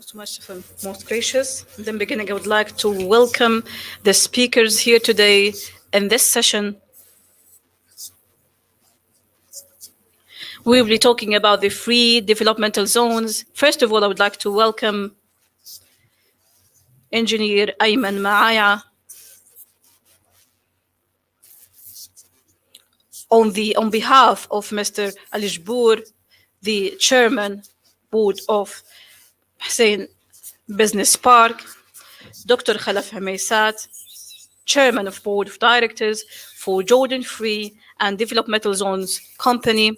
most gracious. In the beginning, I would like to welcome the speakers here today in this session. We will be talking about the free developmental zones. First of all, I would like to welcome Engineer Ayman Maaya on behalf of Mr. Ali Jbour, the Chairman Board of Hussein Business Park, Dr. Khalaf Hamaysat, Chairman of Board of Directors for Jordan Free and Developmental Zones Company,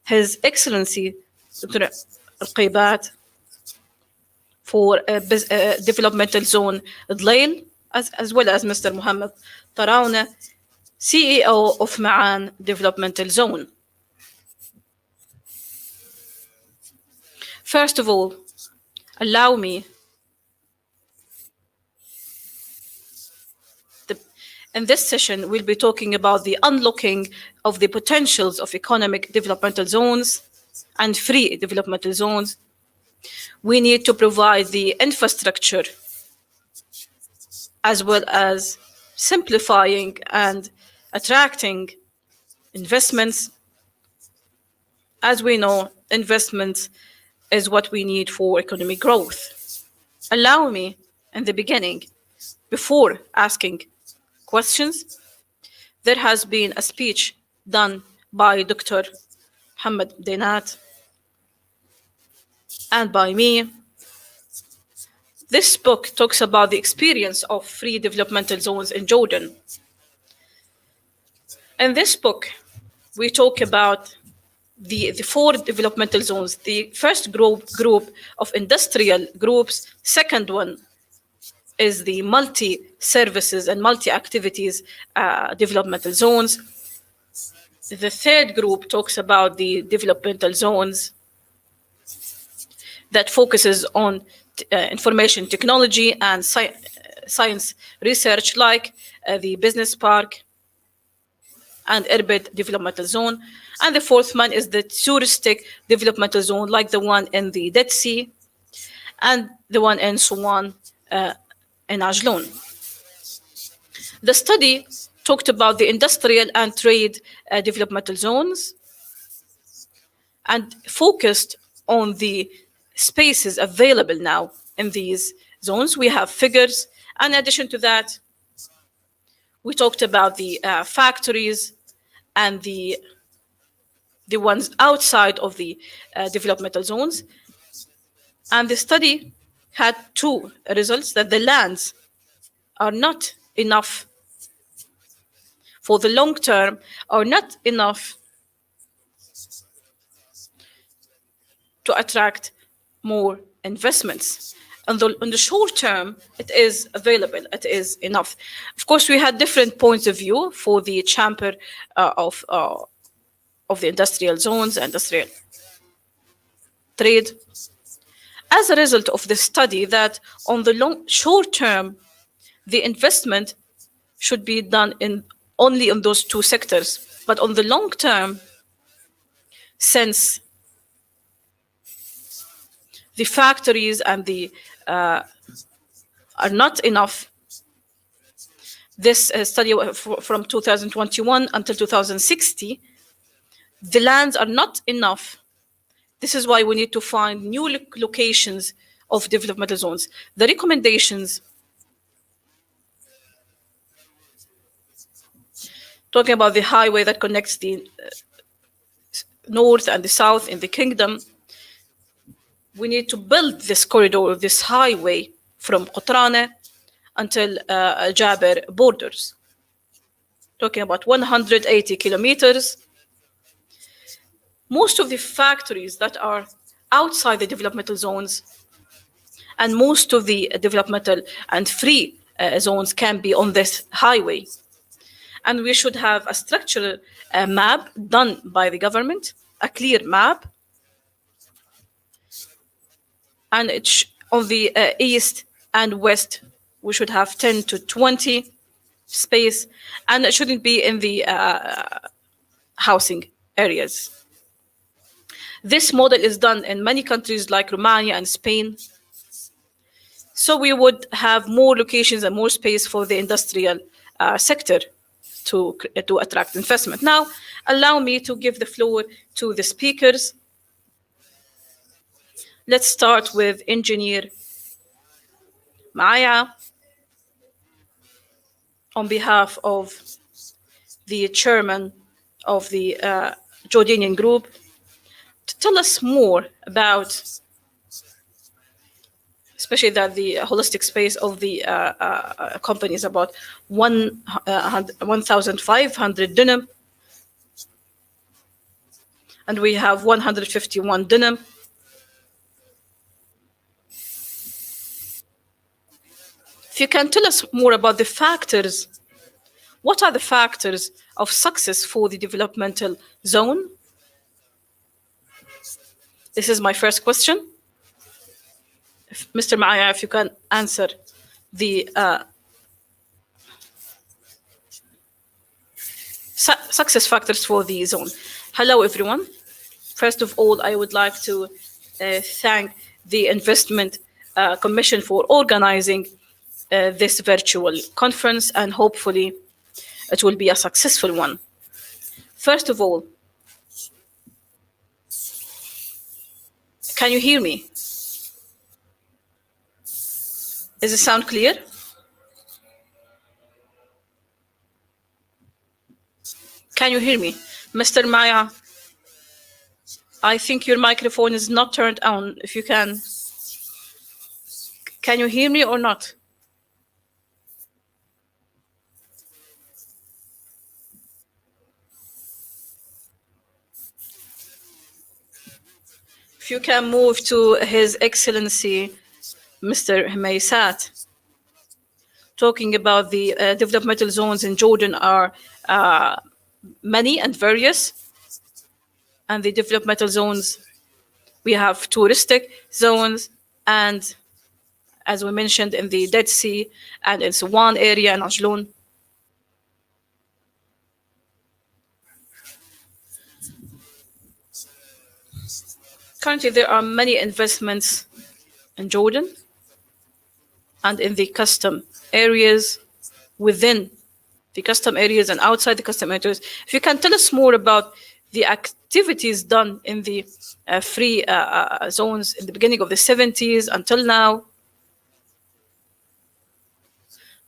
His Excellency Dr. Al-Qaybat for Developmental Zone Dlail, as well as Mr. Mohammed Tarauna, CEO of Ma'an Developmental Zone. First of all, allow me in this session, we'll be talking about the unlocking of the potentials of economic developmental zones and free developmental zones. We need to provide the infrastructure as well as simplifying and attracting investments. As we know, investment is what we need for economic growth. Allow me, in the beginning, before asking questions, there has been a speech done by Dr. Mohammed Denat and by me. This book talks about the experience of free developmental zones in Jordan. In this book, we talk about the four developmental zones. The first group of industrial groups, second one is the multi-services and multi-activities developmental zones. The third group talks about the developmental zones that focuses on information technology and science research, like the business park and Irbid developmental zone. And the fourth one is the touristic developmental zone, like the one in the Dead Sea and the one in Suwan in Ajloon. The study talked about the industrial and trade developmental zones and focused on the spaces available now in these zones. We have figures. And in addition to that, we talked about the factories and the ones outside of the developmental zones. And the study had two results: that the lands are not enough for the long term, or not enough to attract more investments. On the short term, it is available, it is enough. Of course, we had different points of view for the chamber of the industrial zones, industrial trade. As a result of the study, that on the short term, the investment should be done only in those two sectors. But on the long term, since the factories and the are not enough, this study from 2021 until 2060, the lands are not enough. This is why we need to find new locations of developmental zones. The recommendations, talking about the highway that connects the north and the south in the kingdom, we need to build this corridor, this highway from Qatrana until Jaber borders. Talking about 180 kilometers. Most of the factories that are outside the developmental zones and most of the developmental and free zones can be on this highway. And we should have a structural map done by the government, a clear map. And on the east and west, we should have 10 to 20 space, and it shouldn't be in the housing areas. This model is done in many countries like Romania and Spain. So we would have more locations and more space for the industrial sector to attract investment. Now, allow me to give the floor to the speakers. Let's start with Engineer Maya on behalf of the chairman of the Jordanian group to tell us more about, especially that the holistic space of the company is about 1,500 dinam, and we have 151 dinam. If you can tell us more about the factors, what are the factors of success for the developmental zone? This is my first question. If, Mr. Maya, if you can answer the success factors for the zone. Hello, everyone. First of all, I would like to thank the Investment Commission for organizing this virtual conference, and hopefully it will be a successful one. First of all, can you hear me? Is the sound clear? Can you hear me? Mr. Maya, I think your microphone is not turned on. If you can you hear me or not? If you can move to His Excellency, Mr. Hmaysat, talking about the developmental zones in Jordan are many and various. And the developmental zones, we have touristic zones, and as we mentioned in the Dead Sea and in Suwan area and Ajloon. Currently, there are many investments in Jordan and in the custom areas, within the custom areas and outside the custom areas. If you can tell us more about the activities done in the free zones in the beginning of the 70s until now.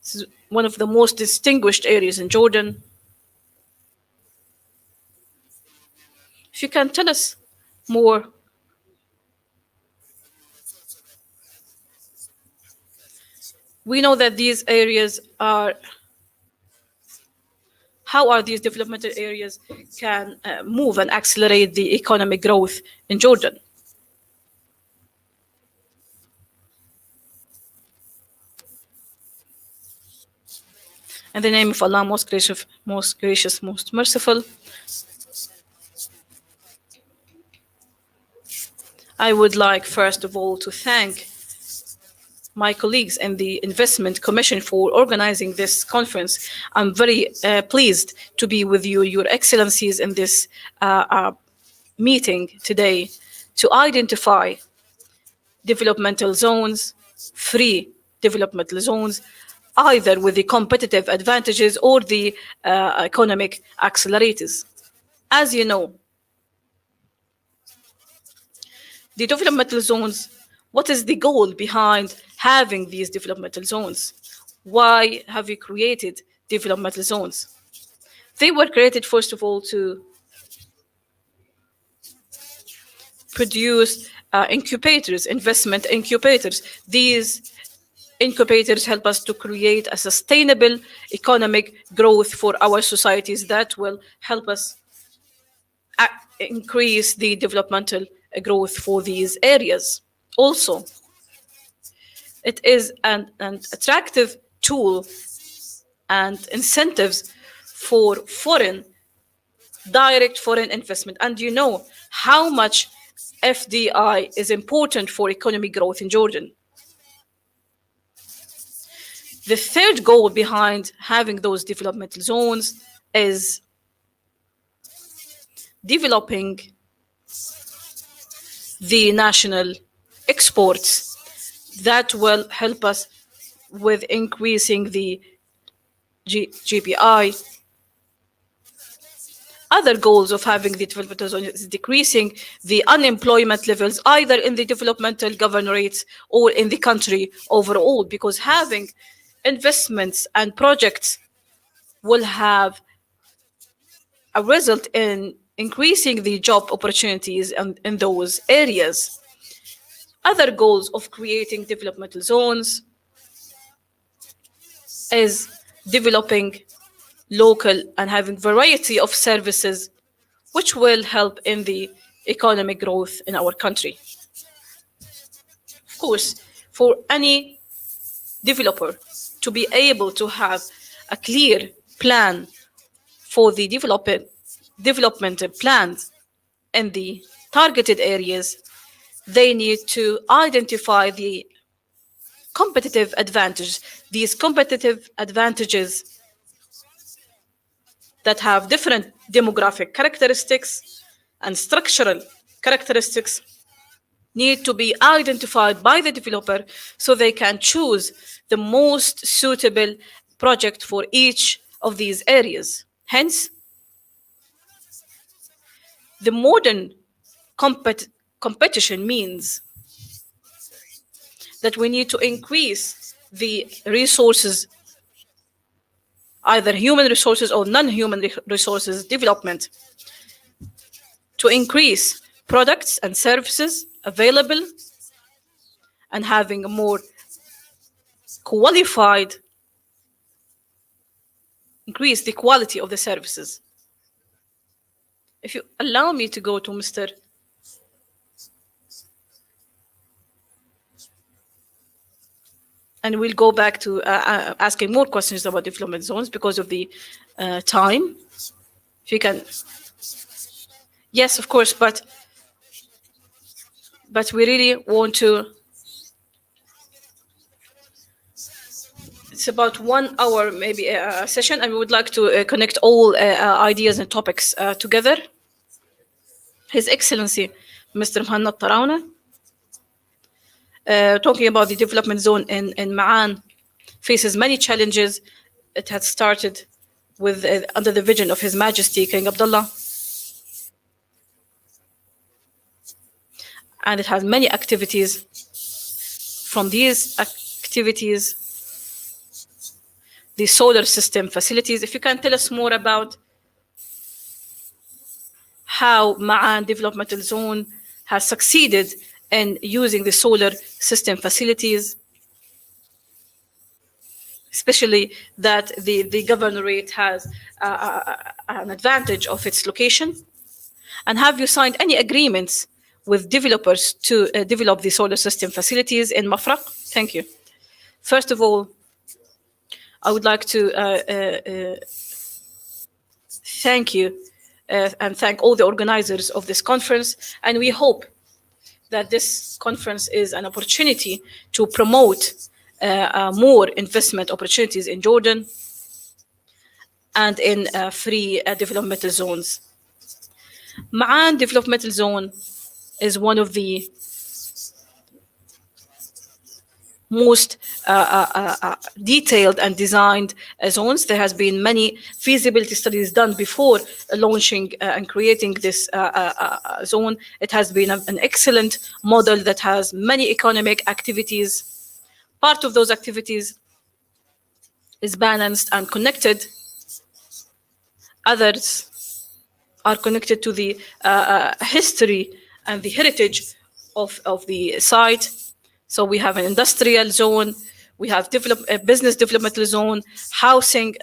This is one of the most distinguished areas in Jordan. If you can tell us more. We know that these areas are, how are these developmental areas can move and accelerate the economic growth in Jordan? In the name of Allah, most gracious, most merciful, I would like first of all to thank my colleagues in the Investment Commission for organizing this conference. I'm very pleased to be with you, Your Excellencies, in this meeting today to identify developmental zones, free developmental zones, either with the competitive advantages or the economic accelerators. As you know, the developmental zones, what is the goal behind having these developmental zones? Why have we created developmental zones? They were created, first of all, to produce incubators, investment incubators. These incubators help us to create a sustainable economic growth for our societies that will help us increase the developmental growth for these areas. Also, it is an attractive tool and incentives for direct foreign investment. And you know how much FDI is important for economic growth in Jordan. The third goal behind having those developmental zones is developing the national exports, that will help us with increasing the GPI. Other goals of having the developmental zone is decreasing the unemployment levels, either in the developmental governorates or in the country overall, because having investments and projects will have a result in increasing the job opportunities in those areas. Other goals of creating developmental zones is developing local and having variety of services which will help in the economic growth in our country. Of course, for any developer to be able to have a clear plan for the development plans in the targeted areas, they need to identify the competitive advantage. These competitive advantages that have different demographic characteristics and structural characteristics need to be identified by the developer so they can choose the most suitable project for each of these areas. Hence, the modern competition means that we need to increase the resources, either human resources or non-human resources development, to increase products and services available and having a more qualified, increase the quality of the services. If you allow me to go to Mr. And we'll go back to asking more questions about development zones because of the time. If you can. Yes, of course, but we really want to. It's about 1 hour, maybe a session, and we would like to connect all ideas and topics together. His Excellency, Mr. Muhannad Tarauna, talking about the development zone in Ma'an, faces many challenges. It had started with under the vision of His Majesty King Abdullah, and it has many activities. From these activities, the solar system facilities. If you can tell us more about how Ma'an Developmental Zone has succeeded in using the solar system facilities, especially that the governorate has an advantage of its location. And have you signed any agreements with developers to develop the solar system facilities in Mafraq? Thank you. First of all, I would like to thank you and thank all the organizers of this conference. And we hope that this conference is an opportunity to promote more investment opportunities in Jordan and in free developmental zones. Ma'an Developmental Zone is one of the most detailed and designed zones. There has been many feasibility studies done before launching and creating this zone. It has been an excellent model that has many economic activities. Part of those activities is balanced and connected. Others are connected to the history and the heritage of the site. So we have an industrial zone, we have a business developmental zone, housing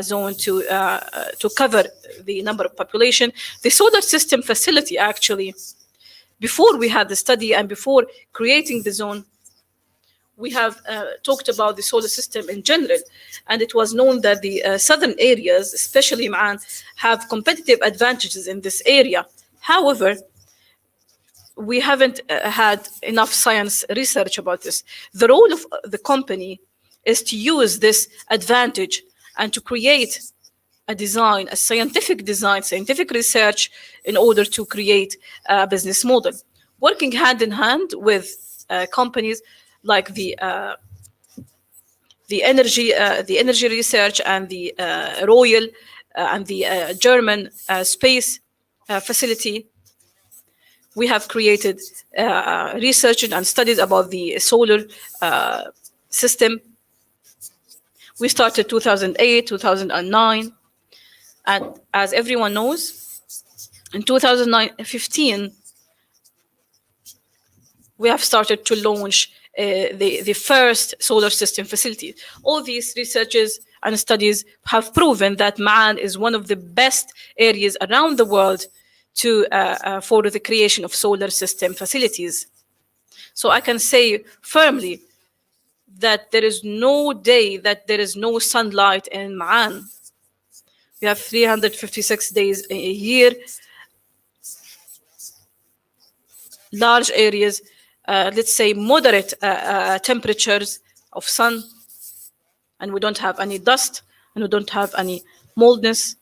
zone to cover the number of population. The solar system facility, actually, before we had the study and before creating the zone, we have talked about the solar system in general, and it was known that the southern areas, especially Ma'an, have competitive advantages in this area. However, we haven't had enough science research about this. The role of the company is to use this advantage and to create a design, a scientific design, scientific research in order to create a business model. Working hand in hand with companies, like the energy research and the Royal and the German space facility. We have created research and studies about the solar system. We started 2008, 2009, and as everyone knows, in 2015, we have started to launch the first solar system facility. All these researches and studies have proven that Ma'an is one of the best areas around the world for the creation of solar system facilities. So I can say firmly that there is no day that there is no sunlight in Ma'an. We have 356 days a year, large areas, let's say moderate temperatures of sun, and we don't have any dust, and we don't have any moldness.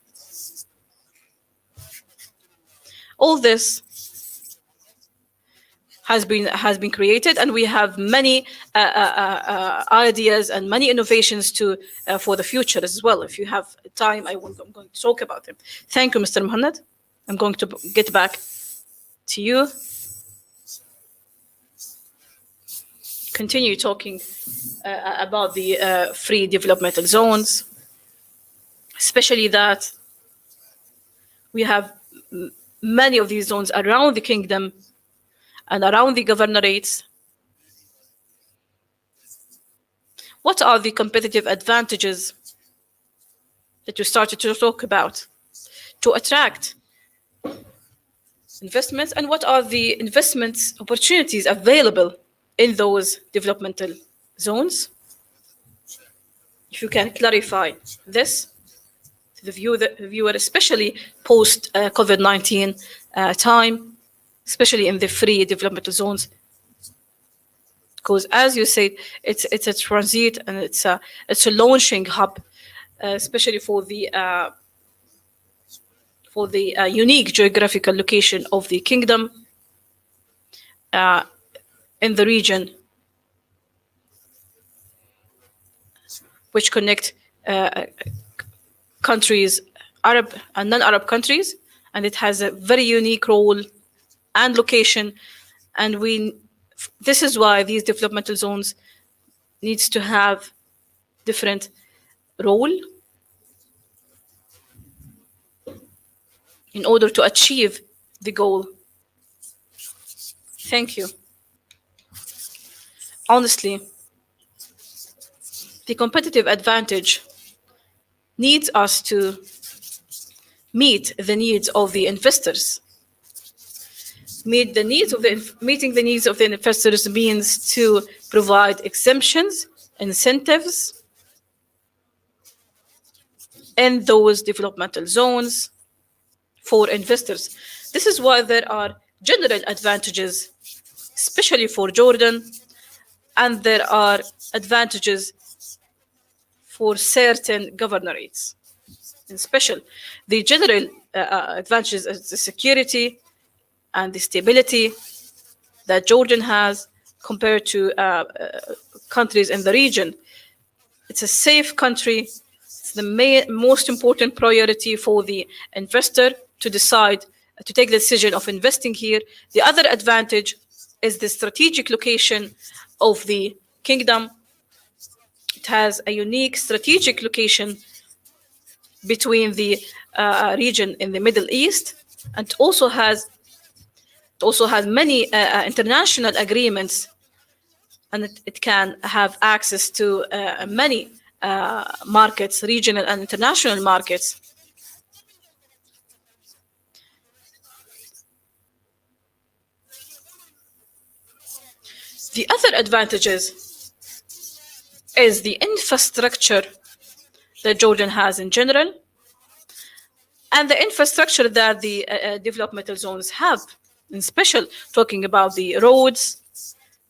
All this has been created, and we have many ideas and many innovations for the future as well. If you have time, I'm going to talk about them. Thank you, Mr. Muhammad. I'm going to get back to you. Continue talking about the free developmental zones, especially that we have many of these zones around the kingdom and around the governorates. What are the competitive advantages that you started to talk about to attract investments, and what are the investment opportunities available in those developmental zones? If you can clarify this to the viewer, especially post COVID-19 time, especially in the free developmental zones, because as you said, it's a transit and it's a launching hub, especially for the unique geographical location of the kingdom in the region, which connect countries, Arab and non-Arab countries, and it has a very unique role and location. And this is why these developmental zones needs to have different role in order to achieve the goal. Thank you. Honestly, the competitive advantage needs us to meet the needs of the investors. Meeting the needs of the investors means to provide exemptions, incentives in those developmental zones for investors. This is why there are general advantages, especially for Jordan, and there are advantages for certain governorates. In special, the general advantages is the security and the stability that Jordan has compared to countries in the region. It's a safe country. It's the most important priority for the investor to decide to take the decision of investing here. The other advantage is the strategic location of the kingdom. It has a unique strategic location between the region in the Middle East, and it also has many international agreements, and it can have access to many markets, regional and international markets. The other advantages is the infrastructure that Jordan has in general, and the infrastructure that the developmental zones have, in special talking about the roads,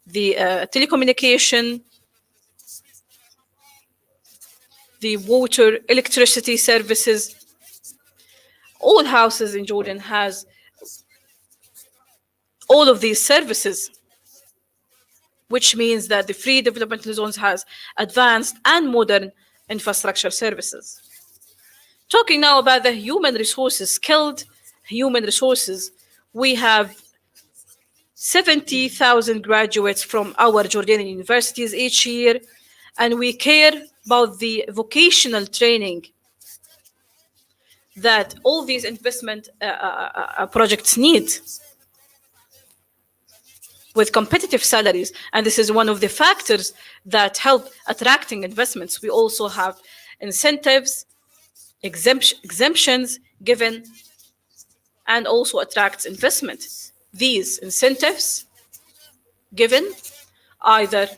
the telecommunication, the water, electricity services. All houses in Jordan has all of these services, which means that the free developmental zones has advanced and modern infrastructure services. Talking now about the human resources, skilled human resources, we have 70,000 graduates from our Jordanian universities each year, and we care about the vocational training that all these investment projects need with competitive salaries. And this is one of the factors that help attracting investments. We also have incentives, exemptions given, and also attracts investment. These incentives given either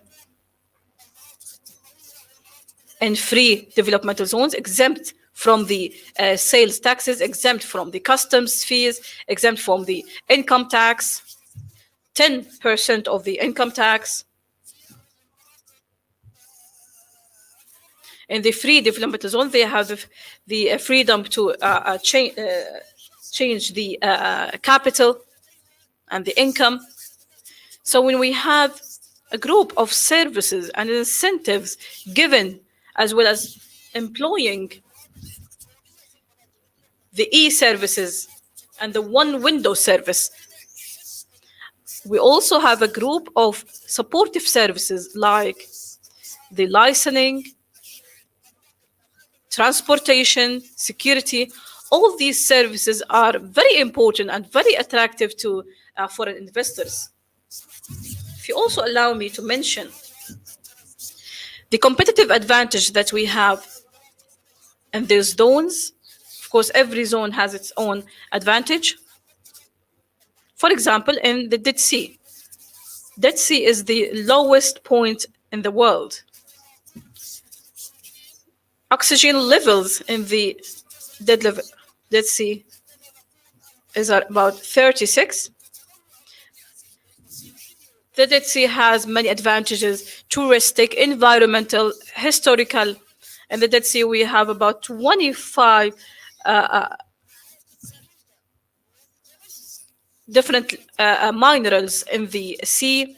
in free developmental zones, exempt from the sales taxes, exempt from the customs fees, exempt from the income tax, 10% of the income tax. In the free developmental zone, they have the freedom to change the capital and the income. So when we have a group of services and incentives given, as well as employing the e-services and the one-window service, we also have a group of supportive services like the licensing, transportation, security. All these services are very important and very attractive to foreign investors. If you also allow me to mention the competitive advantage that we have in these zones. Of course, every zone has its own advantage. For example, in the Dead Sea. Dead Sea is the lowest point in the world. Oxygen levels in the Dead Sea is at about 36. The Dead Sea has many advantages: touristic, environmental, historical. In the Dead Sea, we have about 25 different minerals in the sea.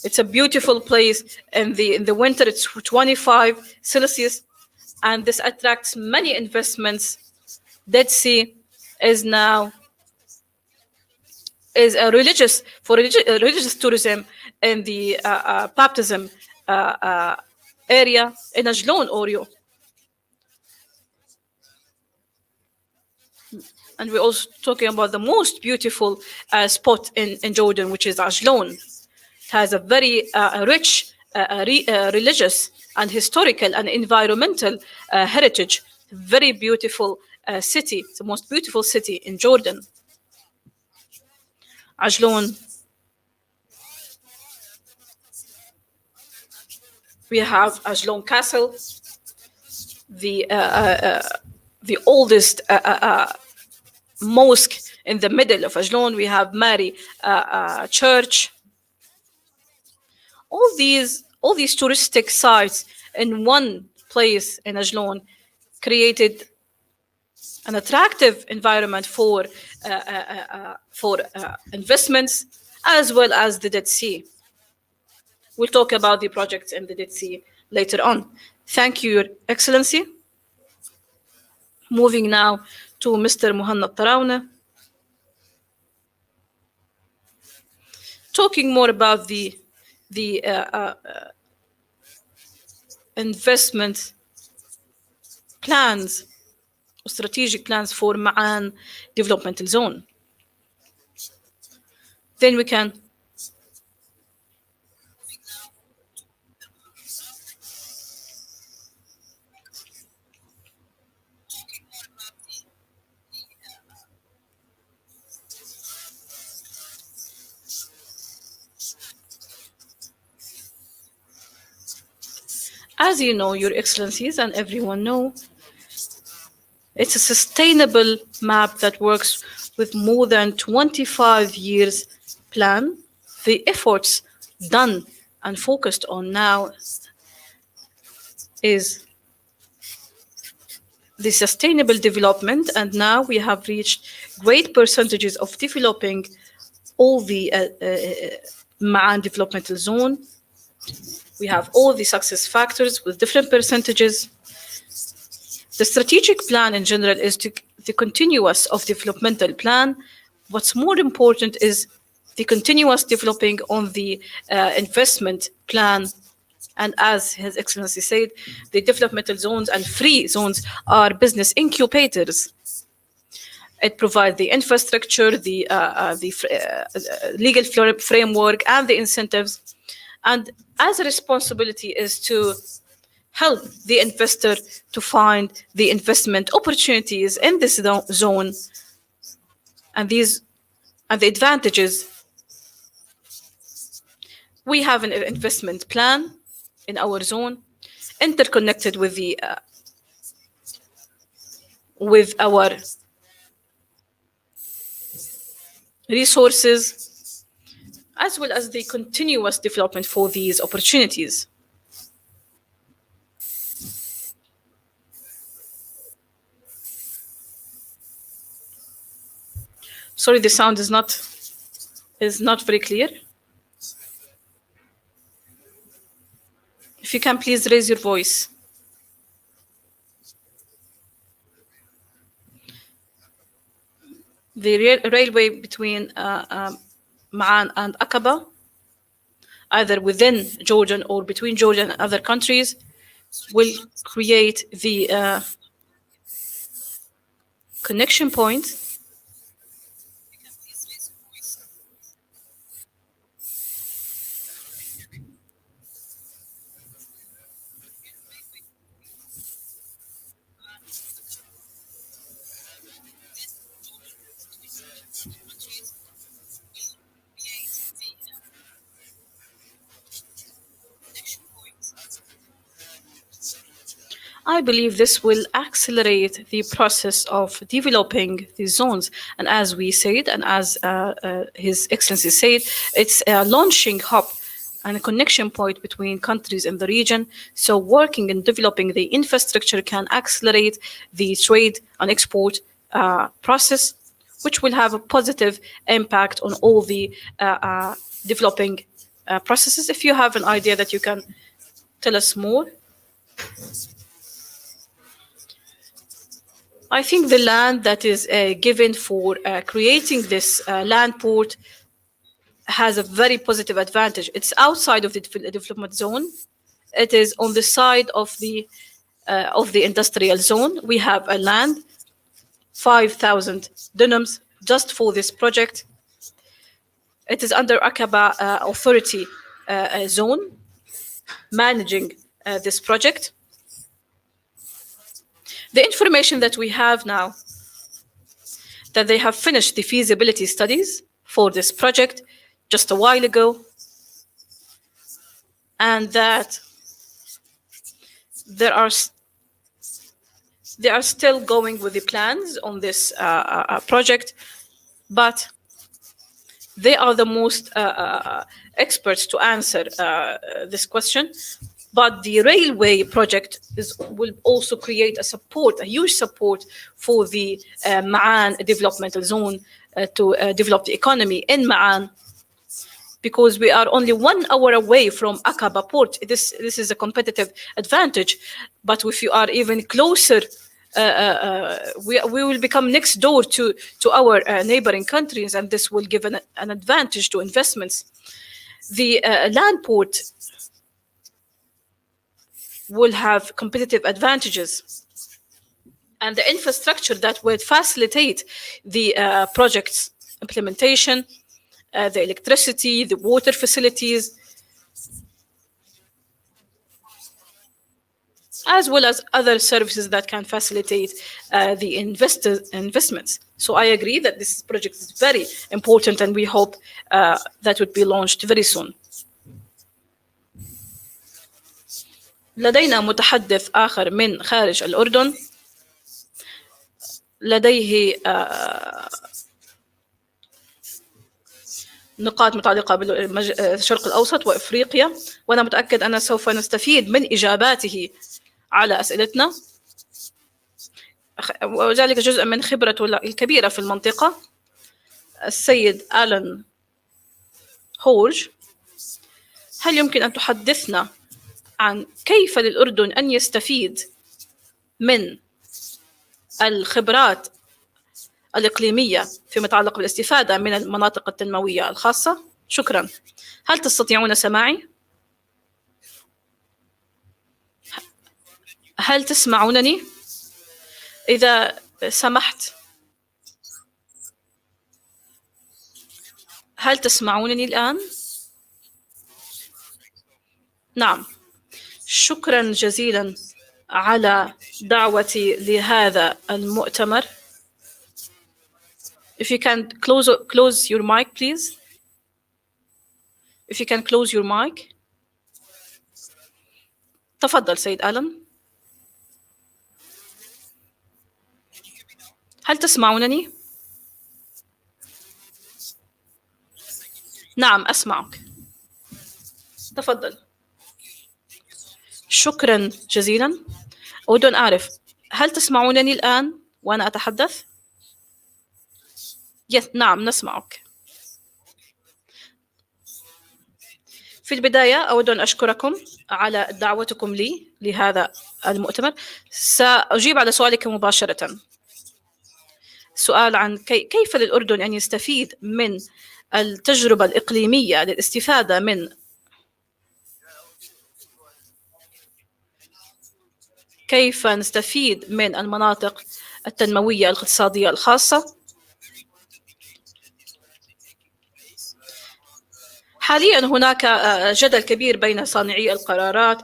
It's a beautiful place. In the winter, it's 25 Celsius, and this attracts many investments. Dead Sea is now a religious tourism in the baptism area in Ajlon, Oreo. And we're also talking about the most beautiful spot in Jordan, which is Ajlon. It has a very rich religious and historical and environmental heritage. Very beautiful city. It's the most beautiful city in Jordan. Ajlon. We have Ajlon Castle, the oldest mosque in the middle of Ajlon. We have Mary Church. All these touristic sites in one place in Ajlon created an attractive environment for investments, as well as the Dead Sea. We'll talk about the projects in the Dead Sea later on. Thank you, Your Excellency. Moving now to Mr. Muhannad Tarawna. Talking more about the investment plans, strategic plans for Ma'an developmental zone. Then we can as you know, Your Excellencies, and everyone know, it's a sustainable map that works with more than 25 years plan. The efforts done and focused on now is the sustainable development, and now we have reached great percentages of developing all the Ma'an developmental zone. We have all the success factors with different percentages. The strategic plan in general is the continuous of developmental plan. What's more important is the continuous developing on the investment plan. And as His Excellency said, the developmental zones and free zones are business incubators. It provides the infrastructure, the legal framework, and the incentives. And as a responsibility is to help the investor to find the investment opportunities in this zone and the advantages. We have an investment plan in our zone, interconnected with our resources, as well as the continuous development for these opportunities. Sorry, the sound is not very clear. If you can please raise your voice. The railway between Ma'an and Aqaba, either within Jordan or between Jordan and other countries, will create the connection point. I believe this will accelerate the process of developing the zones. And as we said, and as His Excellency said, it's a launching hub and a connection point between countries in the region. So working and developing the infrastructure can accelerate the trade and export process, which will have a positive impact on all the developing processes. If you have an idea that you can tell us more. I think the land that is given for creating this land port has a very positive advantage. It's outside of the development zone. It is on the side of the industrial zone. We have a land, 5,000 dunams just for this project. It is under Aqaba Authority zone managing this project. The information that we have now, that they have finished the feasibility studies for this project just a while ago, and that they are still going with the plans on this project, but they are the most experts to answer this question. But the railway project will also create a huge support for the Ma'an developmental zone to develop the economy in Ma'an, because we are only 1 hour away from Aqaba port. This is a competitive advantage. But if you are even closer, we will become next door to our neighboring countries, and this will give an advantage to investments. The land port will have competitive advantages, and the infrastructure that would facilitate the project's implementation, the electricity, the water facilities, as well as other services that can facilitate the investments. So I agree that this project is very important, and we hope that would be launched very soon. لدينا متحدث آخر من خارج الأردن، لديه نقاط متعلقة بالشرق الأوسط وإفريقيا، وأنا متأكد أن سوف نستفيد من إجاباته على أسئلتنا، وذلك جزء من خبرته الكبيرة في المنطقة. السيد آلان هورج هل يمكن أن تحدثنا عن كيف للأردن أن يستفيد من الخبرات الإقليمية فيما يتعلق بالاستفادة من المناطق التنموية الخاصة؟ شكرا. هل تستطيعون سماعي؟ هل تسمعونني؟ إذا سمحت، هل تسمعونني الآن؟ نعم. شكرا جزيلا على دعوتي لهذا المؤتمر. If you can close your mic, please. If you can close your mic. تفضل سيد آلن. هل تسمعونني؟ نعم أسمعك. تفضل. شكرا جزيلا. أود أن أعرف هل تسمعونني الآن وأنا أتحدث؟ نعم نسمعك. في البداية أود أن أشكركم على دعوتكم لي لهذا المؤتمر. سأجيب على سؤالك مباشرة. سؤال عن كيف للأردن أن يستفيد من التجربة الإقليمية للاستفادة من كيف نستفيد من المناطق التنموية الاقتصادية الخاصة. حاليا هناك جدل كبير بين صانعي القرارات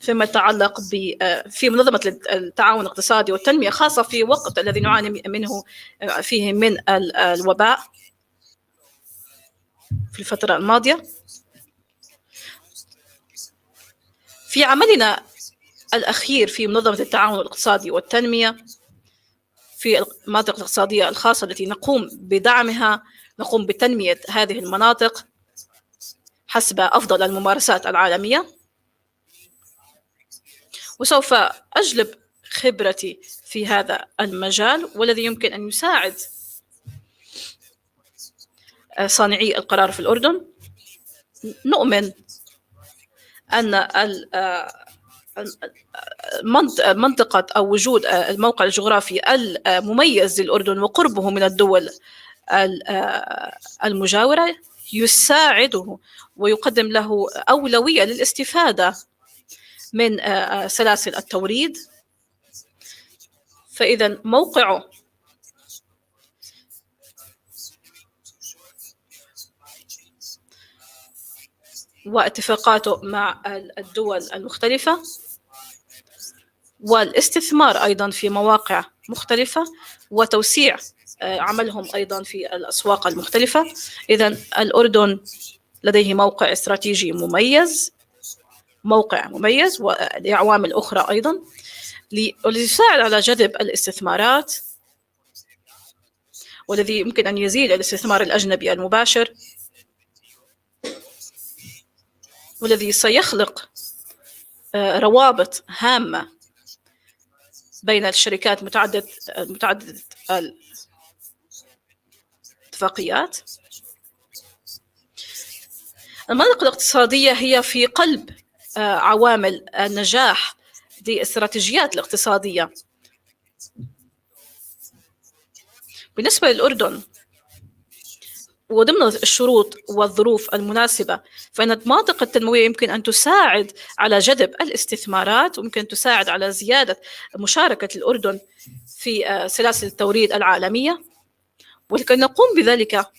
فيما يتعلق في منظمة التعاون الاقتصادي والتنمية، خاصة في وقت الذي نعاني منه فيه من الوباء في الفترة الماضية. في عملنا الأخير في منظمة التعاون الاقتصادي والتنمية في المناطق الاقتصادية الخاصة التي نقوم بدعمها، نقوم بتنمية هذه المناطق حسب أفضل الممارسات العالمية، وسوف أجلب خبرتي في هذا المجال والذي يمكن أن يساعد صانعي القرار في الأردن. نؤمن أن منطقة أو وجود الموقع الجغرافي المميز للأردن وقربه من الدول المجاورة يساعده ويقدم له أولوية للاستفادة من سلاسل التوريد. فإذا موقعه واتفاقاته مع الدول المختلفة والاستثمار أيضا في مواقع مختلفة وتوسيع عملهم أيضا في الأسواق المختلفة. إذا الأردن لديه موقع استراتيجي مميز، موقع مميز ولعوامل أخرى أيضا ليساعد على جذب الاستثمارات، والذي يمكن أن يزيل الاستثمار الأجنبي المباشر، والذي سيخلق روابط هامة بين الشركات متعددة الاتفاقيات. المناطق الاقتصادية هي في قلب عوامل النجاح للاستراتيجيات الاقتصادية. بالنسبة للأردن وضمن الشروط والظروف المناسبة، فإن المناطق التنموية يمكن أن تساعد على جذب الاستثمارات، ويمكن أن تساعد على زيادة مشاركة الأردن في سلاسل التوريد العالمية. ولكي نقوم بذلك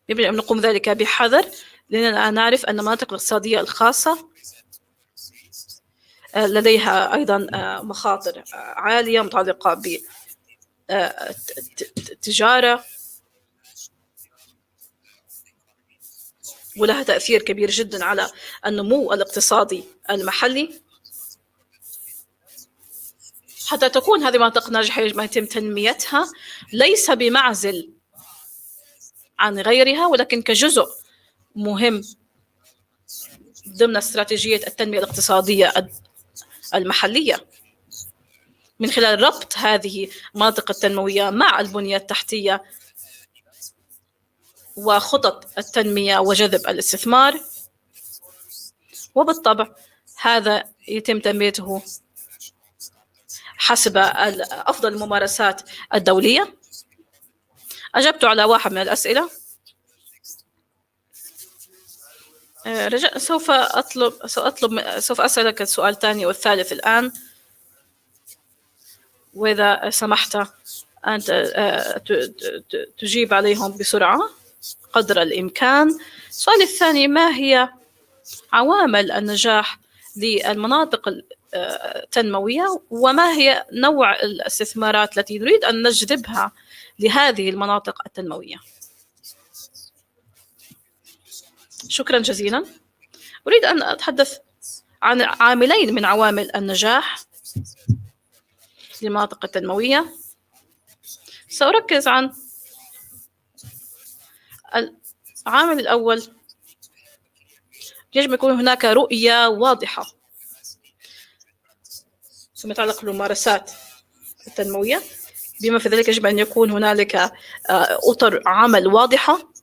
يجب أن نقوم ذلك بحذر، لأننا نعرف أن المناطق الاقتصادية الخاصة لديها أيضا مخاطر عالية متعلقة بالتجارة، ولها تأثير كبير جدا على النمو الاقتصادي المحلي. حتى تكون هذه المناطق ناجحة يجب أن يتم تنميتها ليس بمعزل عن غيرها، ولكن كجزء مهم ضمن استراتيجية التنمية الاقتصادية المحلية، من خلال ربط هذه المناطق التنموية مع البنية التحتية وخطط التنمية وجذب الاستثمار، وبالطبع هذا يتم تنميته حسب أفضل الممارسات الدولية. أجبت على واحد من الأسئلة. سوف أسألك السؤال الثاني والثالث الآن، وإذا سمحت أن تجيب عليهم بسرعة قدر الإمكان. السؤال الثاني: ما هي عوامل النجاح للمناطق التنموية، وما هي نوع الاستثمارات التي نريد أن نجذبها لهذه المناطق التنموية؟ شكرا جزيلا. أريد أن أتحدث عن عاملين من عوامل النجاح للمناطق التنموية. سأركز عن العامل الأول. يجب أن يكون هناك رؤية واضحة فيما يتعلق بالممارسات التنموية، بما في ذلك يجب أن يكون هنالك أطر عمل واضحة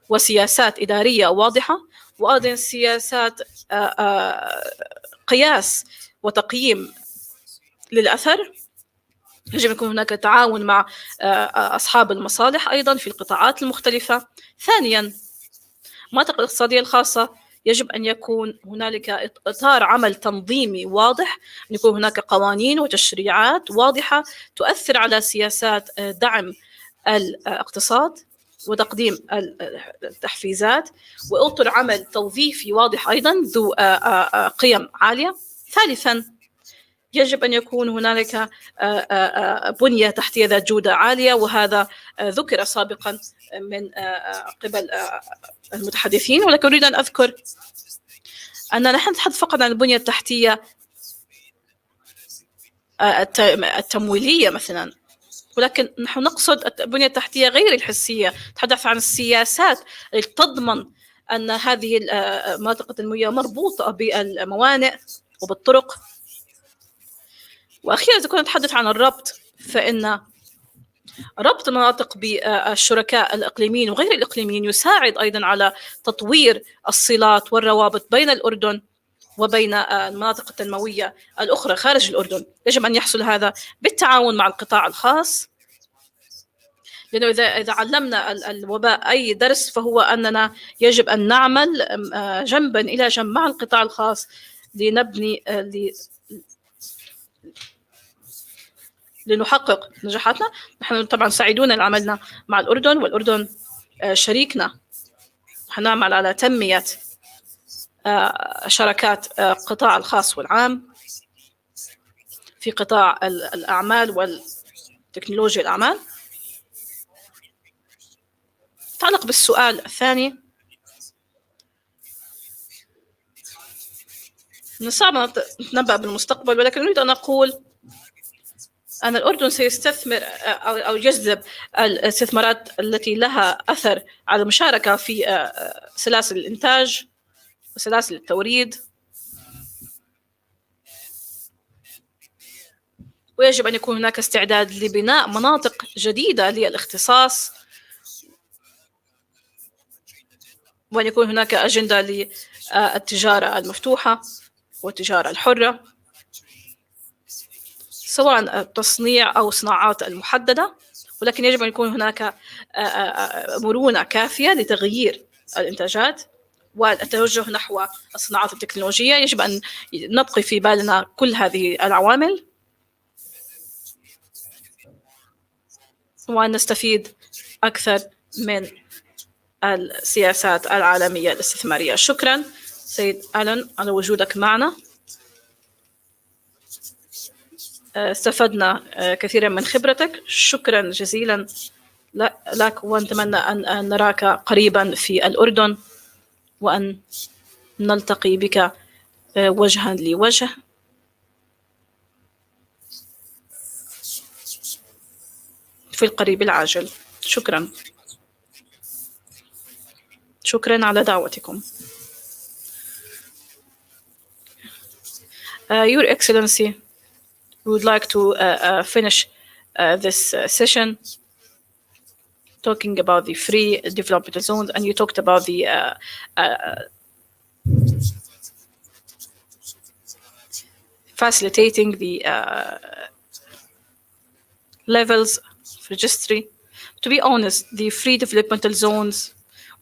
وسياسات إدارية واضحة، وأيضا سياسات قياس وتقييم للأثر. يجب أن يكون هناك تعاون مع أصحاب المصالح أيضا في القطاعات المختلفة. ثانيا، المناطق الاقتصادية الخاصة يجب أن يكون هنالك إطار عمل تنظيمي واضح، أن يكون هناك قوانين وتشريعات واضحة تؤثر على سياسات دعم الاقتصاد وتقديم التحفيزات، وإطار عمل توظيفي واضح أيضا ذو قيم عالية. ثالثا، يجب أن يكون هنالك بنية تحتية ذات جودة عالية، وهذا ذكر سابقا من قبل المتحدثين، ولكن أريد أن أذكر أننا نحن نتحدث فقط عن البنية التحتية التمويلية مثلا، ولكن نحن نقصد البنية التحتية غير الحسية. نتحدث عن السياسات التي تضمن أن هذه المناطق التنموية مربوطة بالموانئ وبالطرق. وأخيرا إذا كنا نتحدث عن الربط، فإن ربط المناطق بالشركاء الإقليميين وغير الإقليميين يساعد أيضا على تطوير الصلات والروابط بين الأردن وبين المناطق التنموية الأخرى خارج الأردن. يجب أن يحصل هذا بالتعاون مع القطاع الخاص، لأنه إذا علمنا الوباء أي درس فهو أننا يجب أن نعمل جنبا إلى جنب مع القطاع الخاص لنبني لنحقق نجاحاتنا. نحن طبعا سعيدون أن عملنا مع الأردن، والأردن شريكنا. نعمل على تنمية شركات قطاع الخاص والعام في قطاع الأعمال والتكنولوجيا الأعمال. يتعلق بالسؤال الثاني، من الصعب نتنبأ بالمستقبل، ولكن أريد أن أقول أن الأردن سيستثمر أو يجذب الاستثمارات التي لها أثر على المشاركة في سلاسل الإنتاج وسلاسل التوريد، ويجب أن يكون هناك استعداد لبناء مناطق جديدة للاختصاص، وأن يكون هناك أجندة للتجارة المفتوحة والتجارة الحرة، سواء التصنيع أو الصناعات المحددة، ولكن يجب أن يكون هناك مرونة كافية لتغيير الإنتاجات والتوجه نحو الصناعات التكنولوجية. يجب أن نبقي في بالنا كل هذه العوامل وأن نستفيد أكثر من السياسات العالمية الاستثمارية. شكرا سيد ألان على وجودك معنا. استفدنا كثيرا من خبرتك. شكرا جزيلا لك، ونتمنى أن نراك قريبا في الأردن وأن نلتقي بك وجها لوجه. في القريب العاجل. شكرا. شكرا على دعوتكم. Your Excellency, we would like to finish this session talking about the free developmental zones, and you talked about the facilitating the levels of registry. To be honest, the free developmental zones,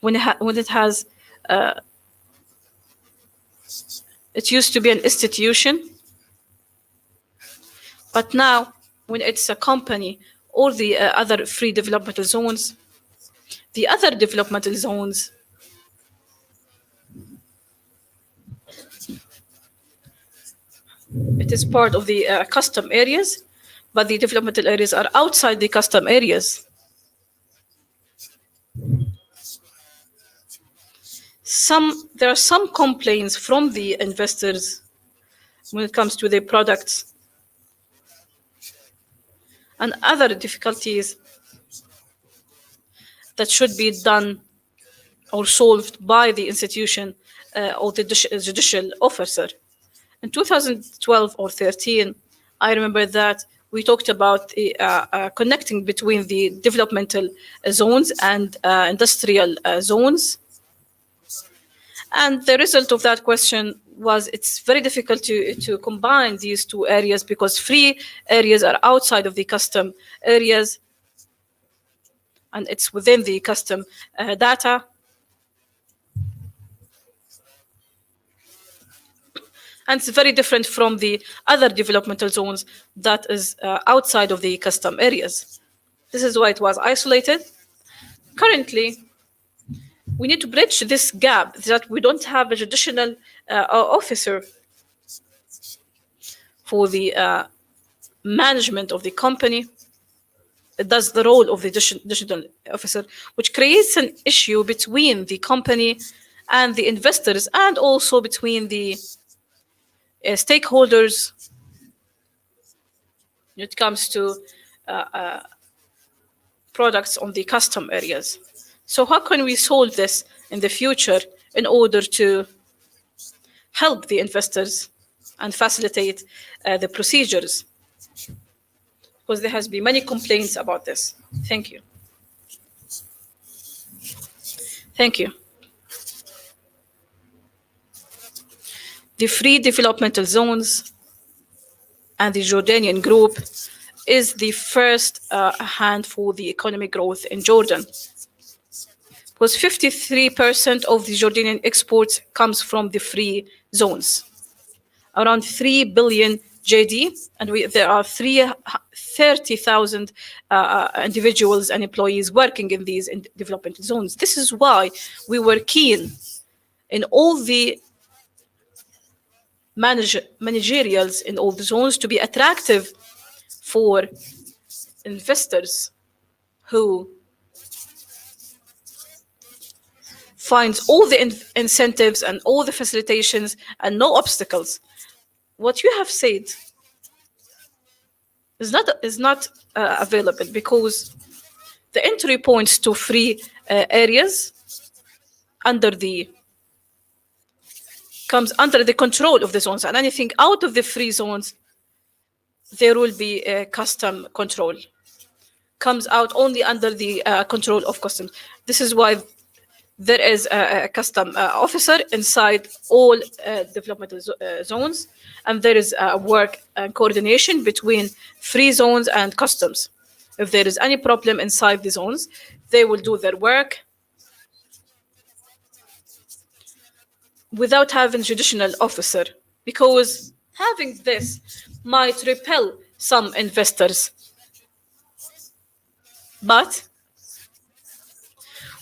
when it has, it used to be an institution, but now when it's a company or the other free developmental zones, the other developmental zones it is part of the custom areas, but the developmental areas are outside the custom areas. There are some complaints from the investors when it comes to their products and other difficulties that should be done or solved by the institution or the judicial officer. In 2012 or 13, I remember that we talked about the, connecting between the developmental zones and industrial zones. And the result of that question was it's very difficult to combine these two areas because free areas are outside of the custom areas and it's within the custom data. And it's very different from the other developmental zones that is outside of the custom areas. This is why it was isolated. Currently, we need to bridge this gap that we don't have a judicial officer for the management of the company. It does the role of the judicial officer, which creates an issue between the company and the investors and also between the stakeholders when it comes to products on the custom areas. So how can we solve this in the future in order to help the investors and facilitate the procedures? Because there has been many complaints about this. Thank you. Thank you. The free developmental zones and the Jordanian group is the first hand for the economic growth in Jordan. Because 53% of the Jordanian exports comes from the free zones. Around 3 billion JD, and there are 30,000 individuals and employees working in these developmental zones. This is why we were keen in all the managerials in all the zones to be attractive for investors who finds all the incentives and all the facilitations and no obstacles. What you have said is not available because the entry points to free areas comes under the control of the zones, and anything out of the free zones, there will be a custom control. Comes out only under the control of customs. This is why there is a custom officer inside all developmental zones, and there is work and coordination between free zones and customs. If there is any problem inside the zones, they will do their work without having judicial officer, because having this might repel some investors. But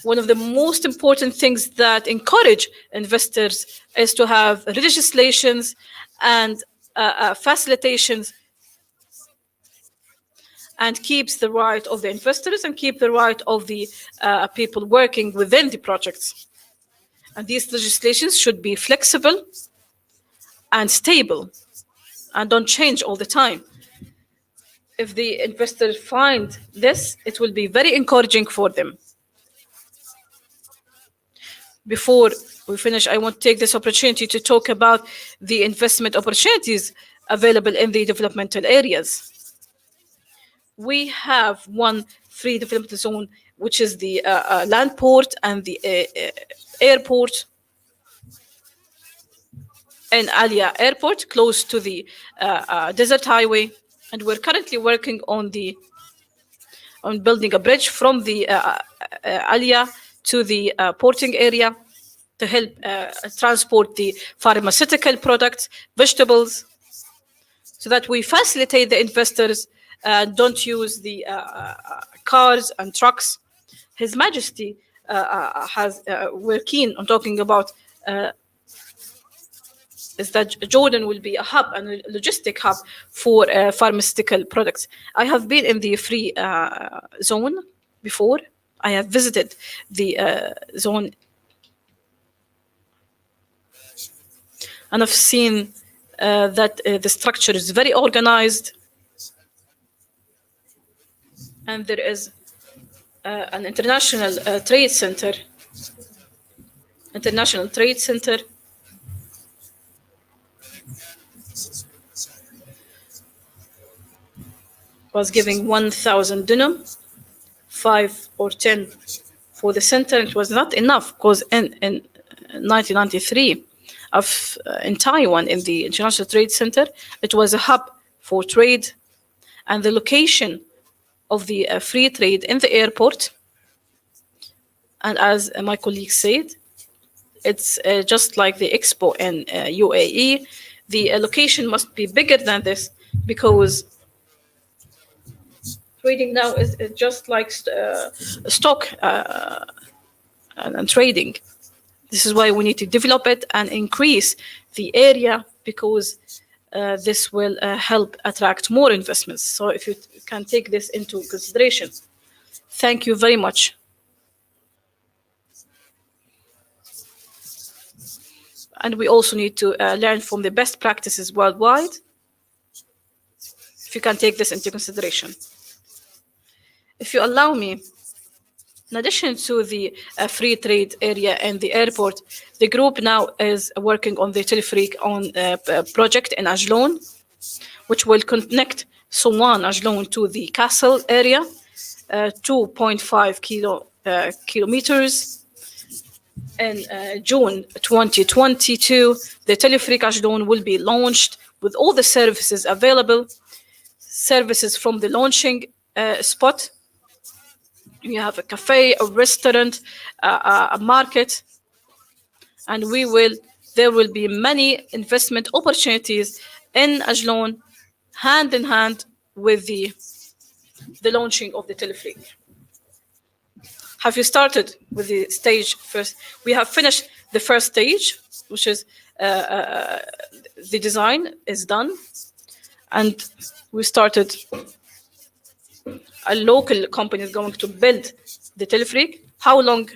one of the most important things that encourage investors is to have legislations and facilitations, and keeps the right of the investors and keep the right of the people working within the projects. And these legislations should be flexible and stable and don't change all the time. If the investors find this, it will be very encouraging for them. Before we finish, I want to take this opportunity to talk about the investment opportunities available in the developmental areas. We have one free developmental zone which is the land port and the airport in Alia Airport, close to the desert highway. And we're currently working on building a bridge from the Alia to the porting area to help transport the pharmaceutical products, vegetables, so that we facilitate the investors don't use the cars and trucks. His Majesty we're keen on talking about is that Jordan will be a hub and a logistic hub for pharmaceutical products. I have been in the free zone before. I have visited the zone, and I've seen that the structure is very organized, and there is an international trade center. International Trade Center. Was giving 1,000 dirham, 5 or 10 for the center. It was not enough because in 1993, in Taiwan, in the International Trade Center, it was a hub for trade, and the location of the free trade in the airport. And as my colleague said, it's just like the expo in UAE. The location must be bigger than this because trading now is just like stock and trading. This is why we need to develop it and increase the area, because this will help attract more investments. So if you can take this into consideration. Thank you very much. And we also need to learn from the best practices worldwide, if you can take this into consideration. If you allow me, in addition to the free trade area and the airport, the group now is working on the telepheric project in Ajloun, which will connect Suwan Ajloun to the castle area, 2.5 kilometers. In June 2022, the telepheric Ajloun will be launched with all the services available, services from the launching spot. You have a cafe, a restaurant, a market, and there will be many investment opportunities in Ajloun, hand in hand with the launching of the telepheric. Have you started with the stage first? We have finished the first stage, which is the design is done, and we started. A local company is going to build the telepheric. How long?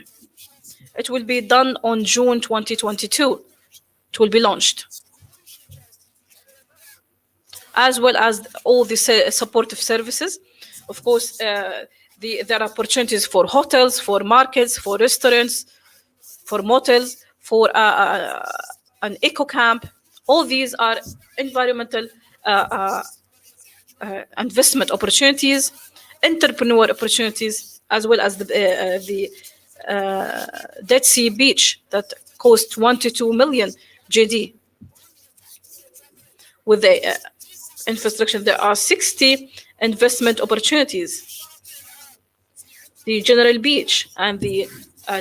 It will be done on June 2022. It will be launched. As well as all the supportive services. Of course, there are opportunities for hotels, for markets, for restaurants, for motels, for an eco camp. All these are environmental investment opportunities, entrepreneur opportunities, as well as the Dead Sea Beach that cost 1 to 2 million JD. With the infrastructure, there are 60 investment opportunities. The General Beach and the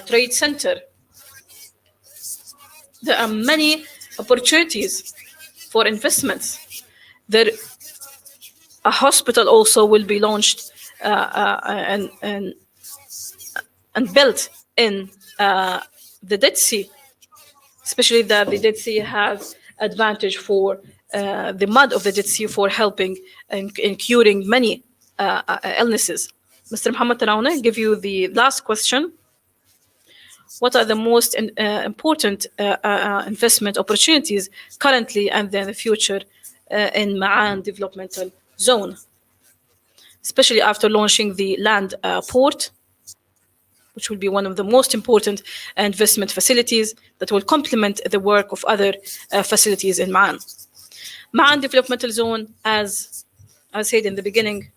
Trade Center. There are many opportunities for investments. A hospital also will be launched and built in the Dead Sea, especially that the Dead Sea has advantage for the mud of the Dead Sea for helping in curing many illnesses. Mr. Mohammed Tarauna, I'll give you the last question. What are the most important investment opportunities currently and in the future in Ma'an Developmental Zone, especially after launching the land port, which will be one of the most important investment facilities that will complement the work of other facilities in Ma'an. Ma'an Developmental Zone, as I said in the beginning,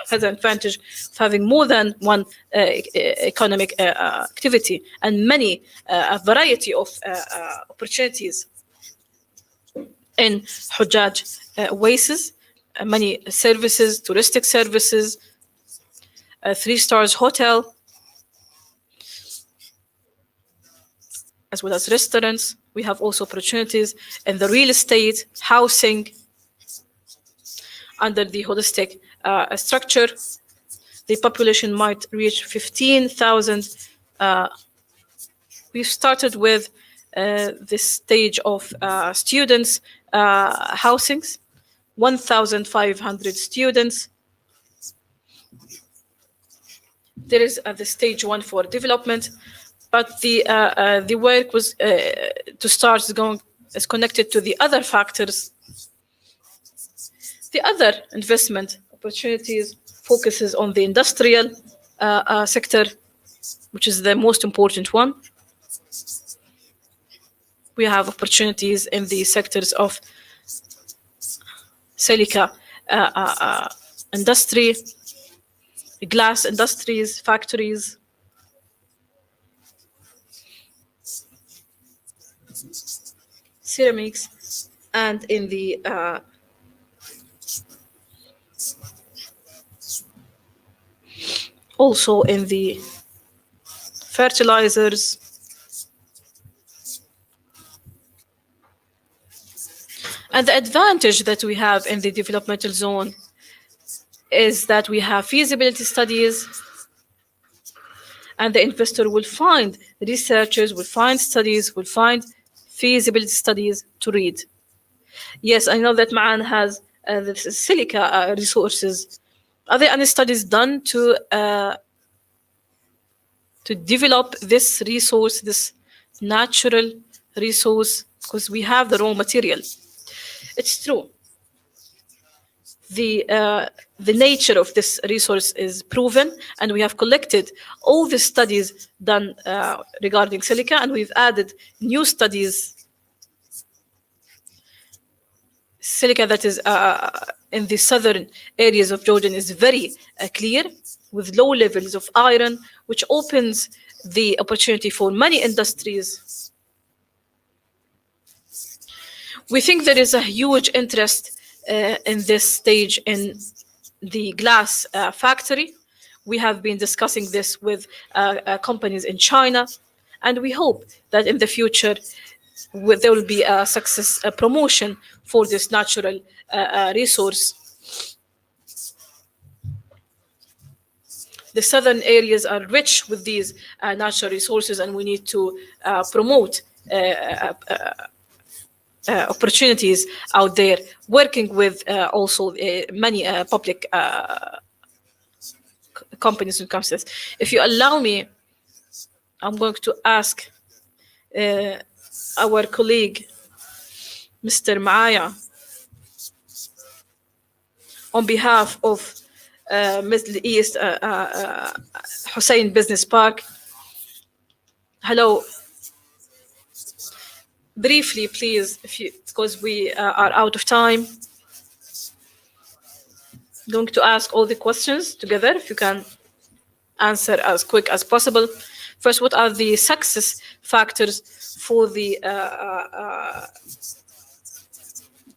has an advantage of having more than one economic activity and many a variety of opportunities in Hujjaj oasis, many services, touristic services, a 3 stars hotel, as well as restaurants. We have also opportunities in the real estate, housing, under the holistic structure. The population might reach 15,000. We've started with this stage of students' housings, 1,500 students. There is the stage 1 for development, but the work was to start is connected to the other factors. The other investment opportunities focuses on the industrial sector, which is the most important one. We have opportunities in the sectors of silica industry, glass industries, factories, ceramics, and in the also in the fertilizers. And the advantage that we have in the developmental zone is that we have feasibility studies, and the investor will find researchers, will find studies, will find feasibility studies to read. Yes, I know that Ma'an has the silica resources. Are there any studies done to develop this resource, this natural resource? Because we have the raw material. It's true. The nature of this resource is proven, and we have collected all the studies done regarding silica, and we've added new studies. Silica that is in the southern areas of Jordan is very clear, with low levels of iron, which opens the opportunity for many industries. We think there is a huge interest in this stage in the glass factory. We have been discussing this with companies in China, and we hope that in the future there will be a success promotion for this natural resource. The southern areas are rich with these natural resources, and we need to promote opportunities out there, working with also many public companies when it comes to this. If you allow me, I'm going to ask our colleague, Mr. Maaya, on behalf of Middle East Hussein Business Park. Hello. Briefly, please, because we are out of time. I'm going to ask all the questions together, if you can answer as quick as possible. First, what are the success factors for the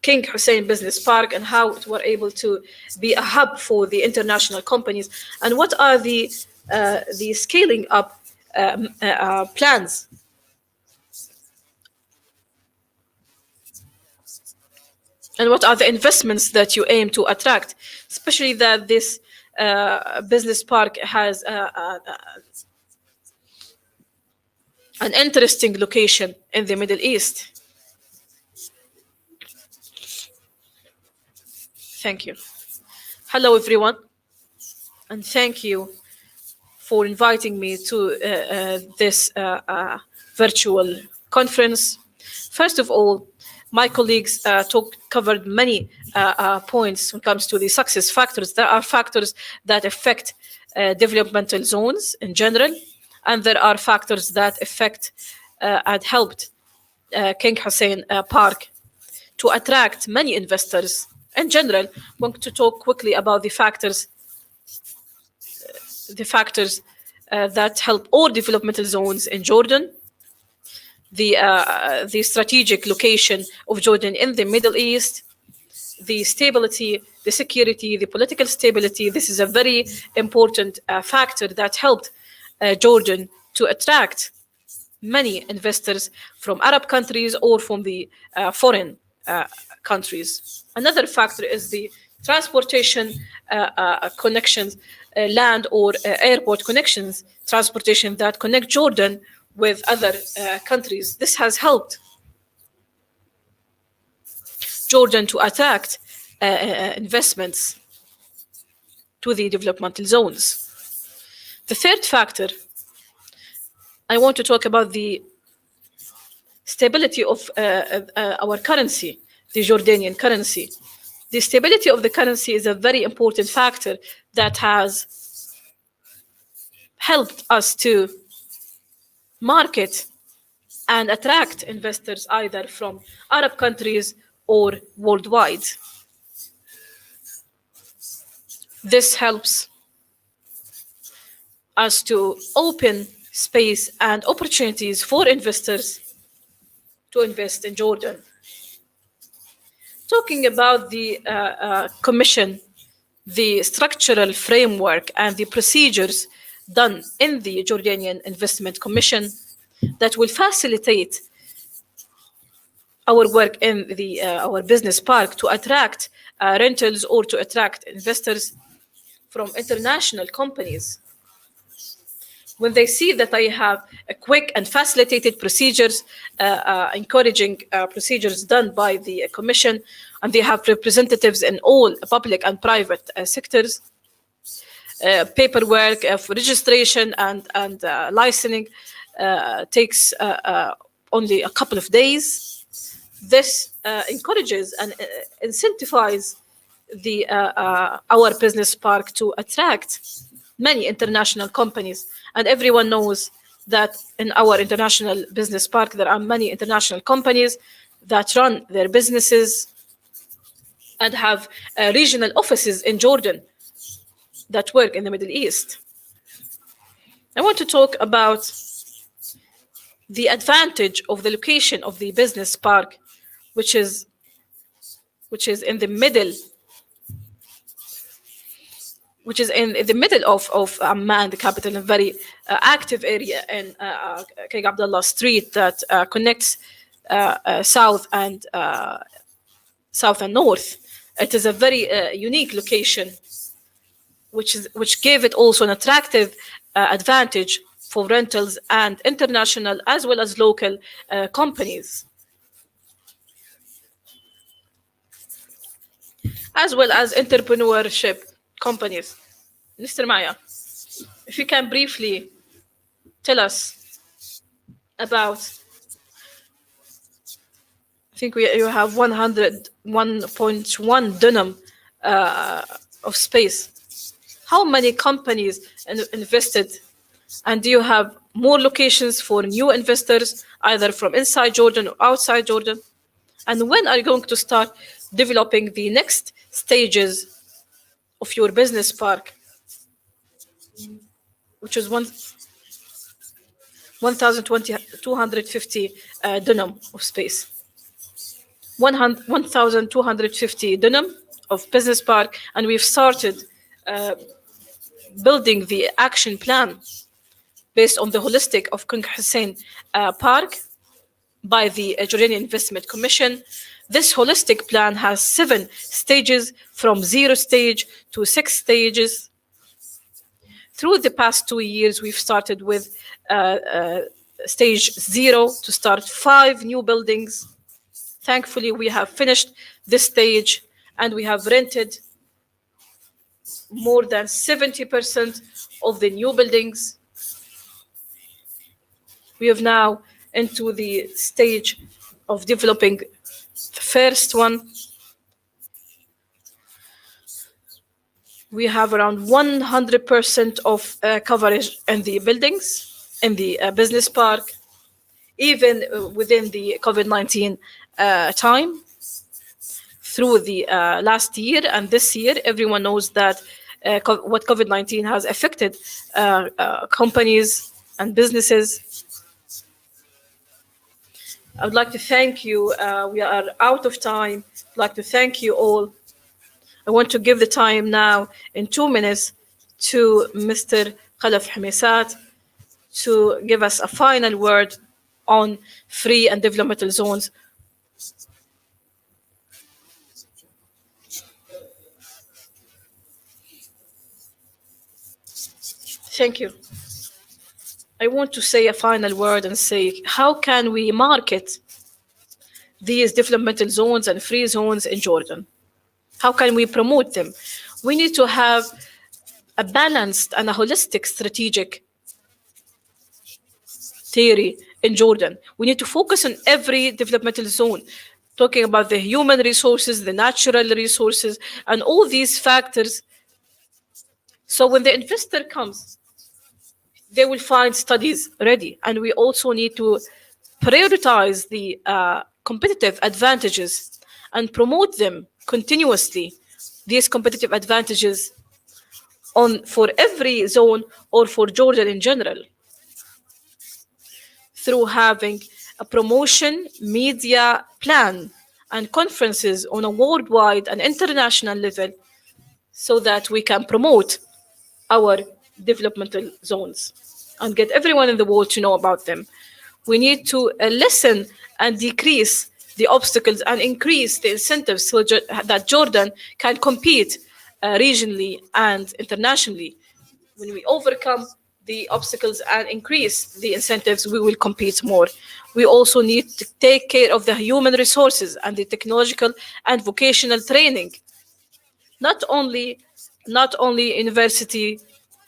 King Hussein Business Park, and how it were able to be a hub for the international companies? And what are the scaling up plans? And what are the investments that you aim to attract, especially that this business park has an interesting location in the Middle East? Thank you. Hello, everyone, and thank you for inviting me to this virtual conference. First of all, my colleagues covered many points when it comes to the success factors. There are factors that affect developmental zones in general, and there are factors that affect and helped King Hussein Park to attract many investors. In general, I'm going to talk quickly about the factors the factors that help all developmental zones in Jordan, the strategic location of Jordan in the Middle East, the stability, the security, the political stability. This is a very important factor that helped Jordan to attract many investors from Arab countries or from the foreign countries. Another factor is the transportation connections, land or airport connections, transportation that connect Jordan with other countries. This has helped Jordan to attract investments to the developmental zones. The third factor, I want to talk about the stability of our currency, the Jordanian currency. The stability of the currency is a very important factor that has helped us to market and attract investors either from Arab countries or worldwide. This helps us to open space and opportunities for investors to invest in Jordan. Talking about the commission, the structural framework and the procedures done in the Jordanian Investment Commission that will facilitate our work in the our business park to attract rentals or to attract investors from international companies. When they see that I have a quick and facilitated procedures, encouraging procedures done by the commission, and they have representatives in all public and private sectors, paperwork for registration and licensing takes only a couple of days. This encourages and incentivizes the our business park to attract many international companies. And everyone knows that in our international business park, there are many international companies that run their businesses and have regional offices in Jordan that work in the Middle East. I want to talk about the advantage of the location of the business park, which is in the middle, of Amman, the capital, a very active area in King Abdullah Street that connects south and north. It is a very unique location, which gave it also an attractive advantage for rentals and international as well as local companies, as well as entrepreneurship companies. Mr. Maya, if you can briefly tell us about, I think you have 101.1 dunam of space. How many companies invested, and do you have more locations for new investors, either from inside Jordan or outside Jordan? And when are you going to start developing the next stages of your business park, which is 1,250 dunam of space? 1,250 dunam of business park, and we've started building the action plan based on the holistic of King Hussein Park by the Jordanian Investment Commission. This holistic plan has 7 stages, from 0 stage to 6 stages. Through the past 2 years, we've started with stage 0 to start 5 new buildings. Thankfully, we have finished this stage and we have rented more than 70% of the new buildings. We have now into the stage of developing the first one. We have around 100% of coverage in the buildings, in the business park, even within the COVID-19 time. Through the last year and this year, everyone knows that what COVID-19 has affected companies and businesses. I would like to thank you. We are out of time. I'd like to thank you all. I want to give the time now in 2 minutes to Mr. Khalaf Hamisat to give us a final word on free and developmental zones. Thank you. I want to say a final word and say, how can we market these developmental zones and free zones in Jordan? How can we promote them? We need to have a balanced and a holistic strategic theory in Jordan. We need to focus on every developmental zone, talking about the human resources, the natural resources, and all these factors. So when the investor comes, they will find studies ready. And we also need to prioritize the competitive advantages and promote them continuously. These competitive advantages on for every zone or for Jordan in general through having a promotion media plan and conferences on a worldwide and international level so that we can promote our developmental zones and get everyone in the world to know about them. We need to lessen and decrease the obstacles and increase the incentives so that Jordan can compete regionally and internationally. When we overcome the obstacles and increase the incentives, we will compete more. We also need to take care of the human resources and the technological and vocational training. Not only, not only university,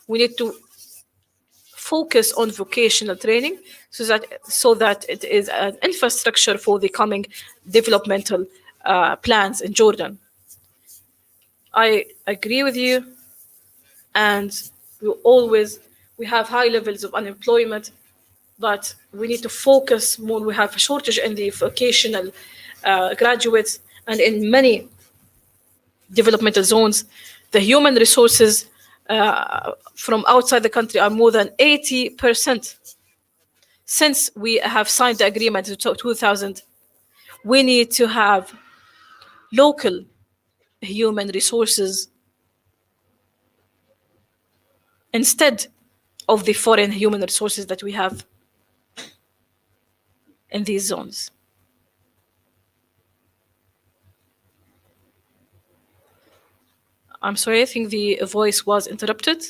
we need to focus on vocational training so that it is an infrastructure for the coming developmental plans in Jordan. I agree with you, and we have high levels of unemployment, but we need to focus more. We have a shortage in the vocational graduates, and in many developmental zones, the human resources from outside the country are more than 80%. Since we have signed the agreement in 2000, we need to have local human resources instead of the foreign human resources that we have in these zones. I'm sorry, I think the voice was interrupted.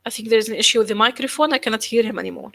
I think there's an issue with the microphone. I cannot hear him anymore.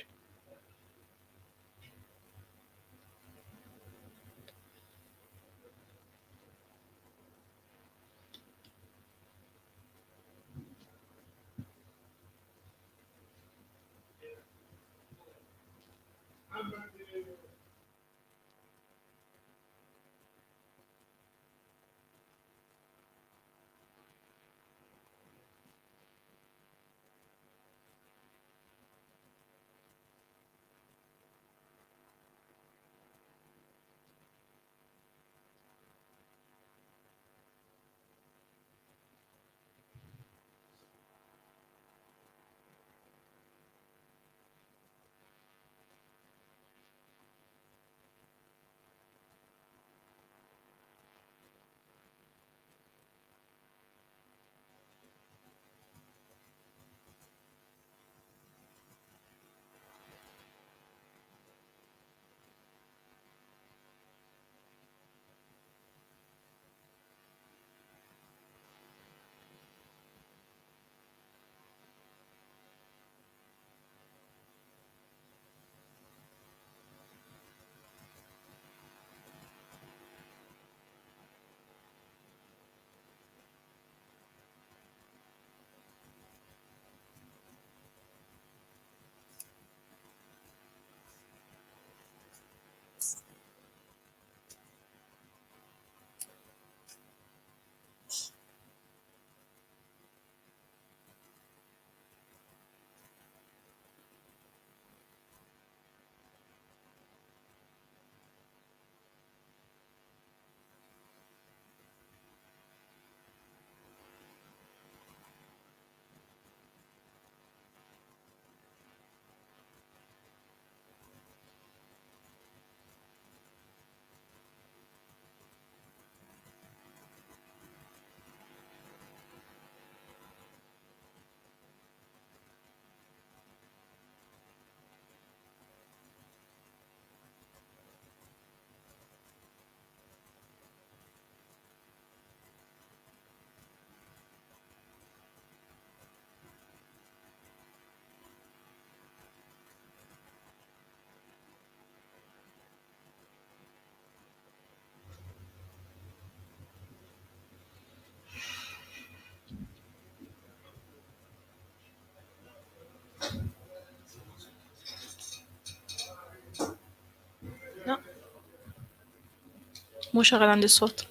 مو شغال عندي الصوت.